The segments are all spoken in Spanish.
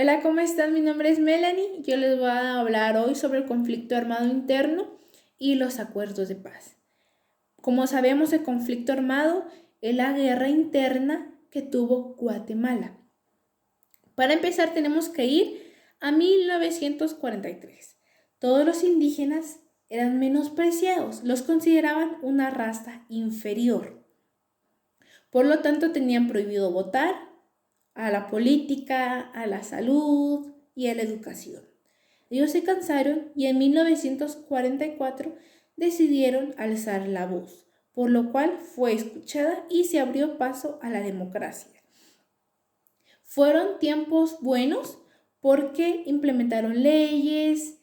Hola, ¿cómo están? Mi nombre es Melanie. Yo les voy a hablar hoy sobre el conflicto armado interno y los acuerdos de paz. Como sabemos, el conflicto armado es la guerra interna que tuvo Guatemala. Para empezar, tenemos que ir a 1943. Todos los indígenas eran menospreciados, los consideraban una raza inferior. Por lo tanto, tenían prohibido votar, a la política, a la salud y a la educación. Ellos se cansaron y en 1944 decidieron alzar la voz, por lo cual fue escuchada y se abrió paso a la democracia. Fueron tiempos buenos porque implementaron leyes,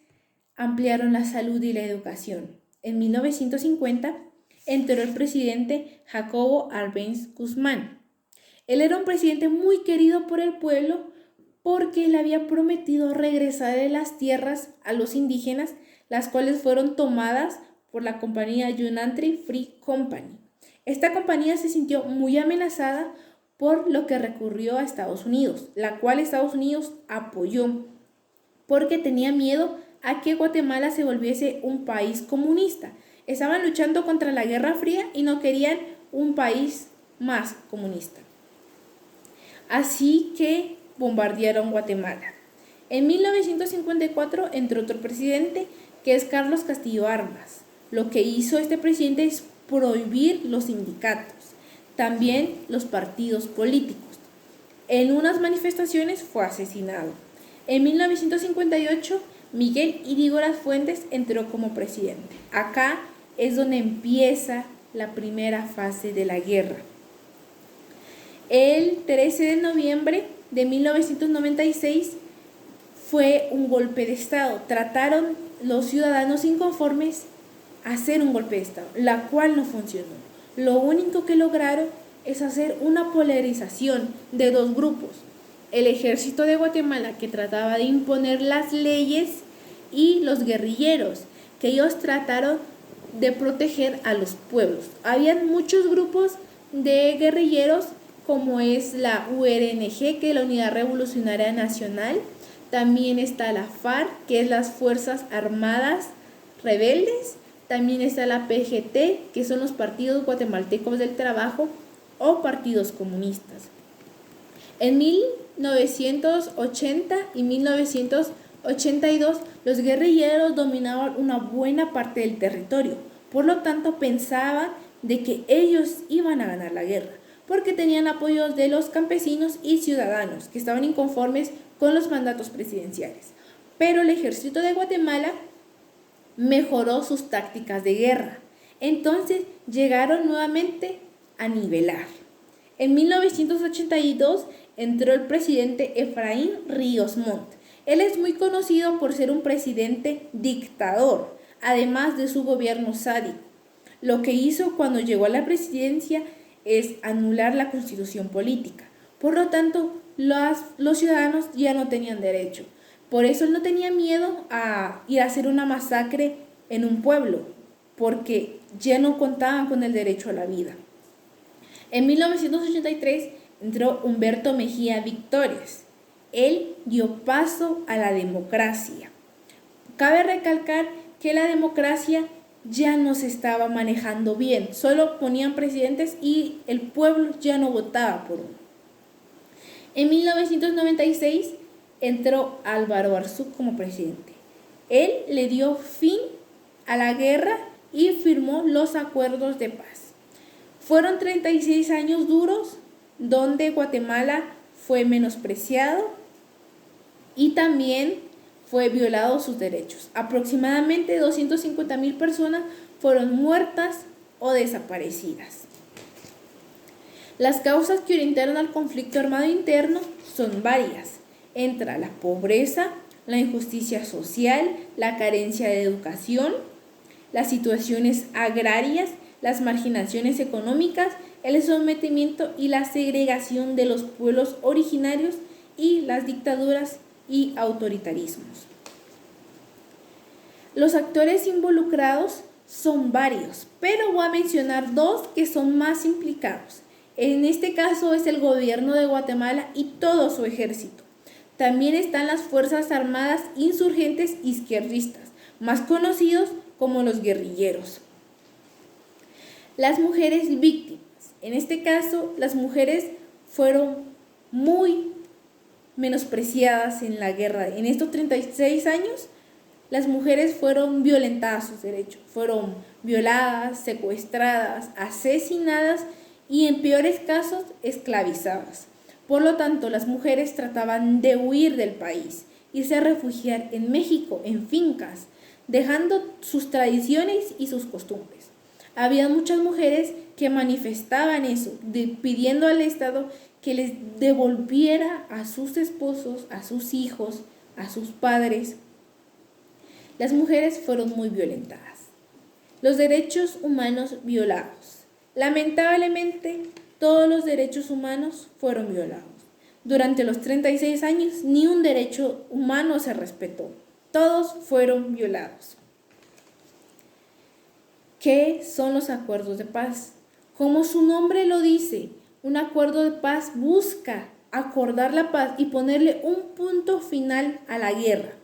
ampliaron la salud y la educación. En 1950 entró el presidente Jacobo Arbenz Guzmán. Él era un presidente muy querido por el pueblo porque le había prometido regresar de las tierras a los indígenas, las cuales fueron tomadas por la compañía United Free Company. Esta compañía se sintió muy amenazada por lo que recurrió a Estados Unidos, la cual Estados Unidos apoyó porque tenía miedo a que Guatemala se volviese un país comunista. Estaban luchando contra la Guerra Fría y no querían un país más comunista. Así que bombardearon Guatemala. En 1954 entró otro presidente que es Carlos Castillo Armas. Lo que hizo este presidente es prohibir los sindicatos, también los partidos políticos. En unas manifestaciones fue asesinado. En 1958 Miguel Ydígoras Fuentes entró como presidente. Acá es donde empieza la primera fase de la guerra. El 13 de noviembre de 1996 fue un golpe de Estado. Trataron los ciudadanos inconformes hacer un golpe de Estado, la cual no funcionó. Lo único que lograron es hacer una polarización de dos grupos. El ejército de Guatemala, que trataba de imponer las leyes, y los guerrilleros, que ellos trataron de proteger a los pueblos. Habían muchos grupos de guerrilleros, como es la URNG, que es la Unidad Revolucionaria Nacional. También está la FARC, que es las Fuerzas Armadas Rebeldes. También está la PGT, que son los Partidos Guatemaltecos del Trabajo o partidos comunistas. En 1980 y 1982, los guerrilleros dominaban una buena parte del territorio. Por lo tanto, pensaban de que ellos iban a ganar la guerra, porque tenían apoyos de los campesinos y ciudadanos que estaban inconformes con los mandatos presidenciales. Pero el ejército de Guatemala mejoró sus tácticas de guerra. Entonces llegaron nuevamente a nivelar. En 1982 entró el presidente Efraín Ríos Montt. Él es muy conocido por ser un presidente dictador, además de su gobierno sádico. Lo que hizo cuando llegó a la presidencia es anular la constitución política. Por lo tanto, los ciudadanos ya no tenían derecho. Por eso él no tenía miedo a ir a hacer una masacre en un pueblo, porque ya no contaban con el derecho a la vida. En 1983 entró Humberto Mejía Victorias. Él dio paso a la democracia. Cabe recalcar que la democracia ya no se estaba manejando bien, solo ponían presidentes y el pueblo ya no votaba por uno. En 1996 entró Álvaro Arzú como presidente. Él le dio fin a la guerra y firmó los acuerdos de paz. Fueron 36 años duros donde Guatemala fue menospreciado y también fue violado sus derechos. Aproximadamente 250,000 personas fueron muertas o desaparecidas. Las causas que orientaron al conflicto armado interno son varias. Entra la pobreza, la injusticia social, la carencia de educación, las situaciones agrarias, las marginaciones económicas, el sometimiento y la segregación de los pueblos originarios y las dictaduras y autoritarismos. Los actores involucrados son varios, pero voy a mencionar dos que son más implicados. En este caso es el gobierno de Guatemala y todo su ejército. También están las Fuerzas Armadas Insurgentes Izquierdistas, más conocidos como los guerrilleros. Las mujeres víctimas. En este caso, las mujeres fueron muy menospreciadas en la guerra. En estos 36 años, las mujeres fueron violentadas sus derechos, fueron violadas, secuestradas, asesinadas y en peores casos esclavizadas. Por lo tanto, las mujeres trataban de huir del país, irse a refugiar en México, en fincas, dejando sus tradiciones y sus costumbres. Había muchas mujeres que manifestaban eso, pidiendo al Estado que les devolviera a sus esposos, a sus hijos, a sus padres. Las mujeres fueron muy violentadas. Los derechos humanos violados. Lamentablemente, todos los derechos humanos fueron violados. Durante los 36 años, ni un derecho humano se respetó. Todos fueron violados. ¿Qué son los acuerdos de paz? Como su nombre lo dice, un acuerdo de paz busca acordar la paz y ponerle un punto final a la guerra.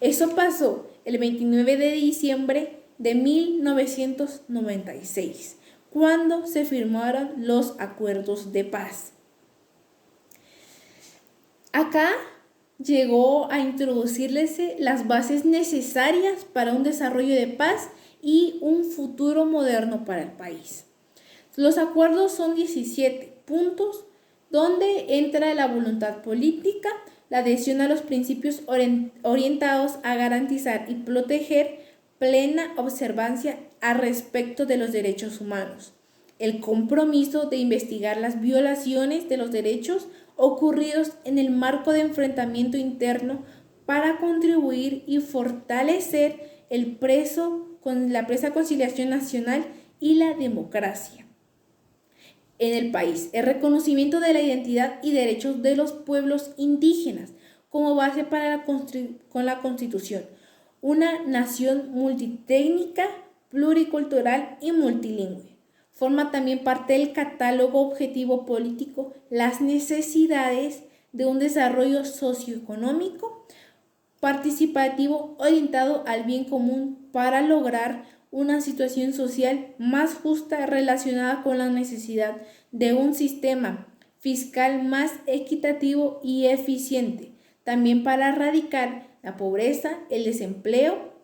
Eso pasó el 29 de diciembre de 1996, cuando se firmaron los acuerdos de paz. Acá llegó a introducirles las bases necesarias para un desarrollo de paz y un futuro moderno para el país. Los acuerdos son 17 puntos donde entra la voluntad política, la adhesión a los principios orientados a garantizar y proteger plena observancia a respecto de los derechos humanos, el compromiso de investigar las violaciones de los derechos ocurridos en el marco de enfrentamiento interno para contribuir y fortalecer la presa conciliación nacional y la democracia en el país, el reconocimiento de la identidad y derechos de los pueblos indígenas como base para con la Constitución, una nación multitécnica, pluricultural y multilingüe. Forma también parte del catálogo objetivo político las necesidades de un desarrollo socioeconómico participativo orientado al bien común para lograr una situación social más justa relacionada con la necesidad de un sistema fiscal más equitativo y eficiente, también para erradicar la pobreza, el desempleo,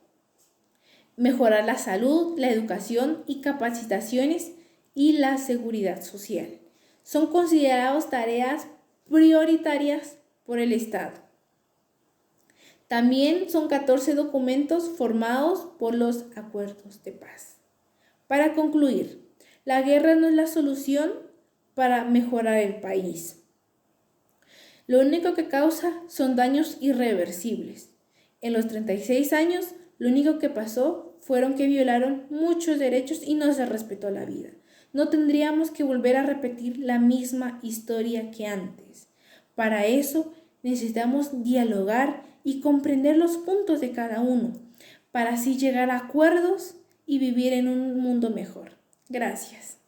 mejorar la salud, la educación y capacitaciones y la seguridad social. Son considerados tareas prioritarias por el Estado. También son 14 documentos formados por los acuerdos de paz. Para concluir, la guerra no es la solución para mejorar el país. Lo único que causa son daños irreversibles. En los 36 años, lo único que pasó fueron que violaron muchos derechos y no se respetó la vida. No tendríamos que volver a repetir la misma historia que antes. Para eso necesitamos dialogar y comprender los puntos de cada uno, para así llegar a acuerdos y vivir en un mundo mejor. Gracias.